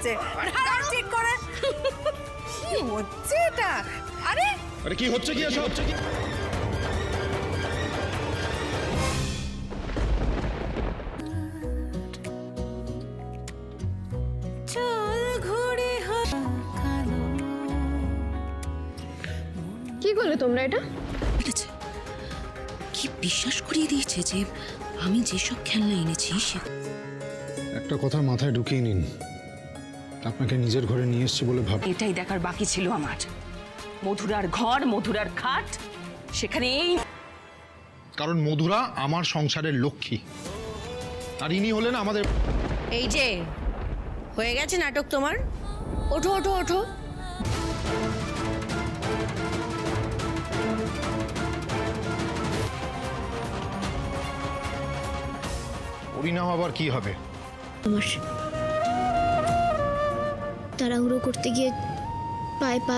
যাচ্ছে। দাঁড়াও ঠিক করে। কি হচ্ছে এটা? আরে আরে কি হচ্ছে কি এসব হচ্ছে কি? কি করলে তোমরা এটা? কি বিশ্বাস করিয়ে দিয়েছে যে আমি যেসব খেলনা এনেছি একটা কথা মাথায় ঢুকিয়ে নিন, আপনাকে নিজের ঘরে নিয়ে এসেছি বলে ভাব। এটাই দেখার বাকি ছিল আমার। মধুরার ঘর, মধুরার খাট, সেখানে এই কারণ মধুরা আমার সংসারের লক্ষ্মী, আর ইনি হলেন আমাদের। এই যে হয়ে গেছে নাটক তোমার। ওঠো ওঠো ওঠো। পরিণাম আবার কি হবে? আমার তাড়াহুড়ো করতে গিয়ে পায়ে পা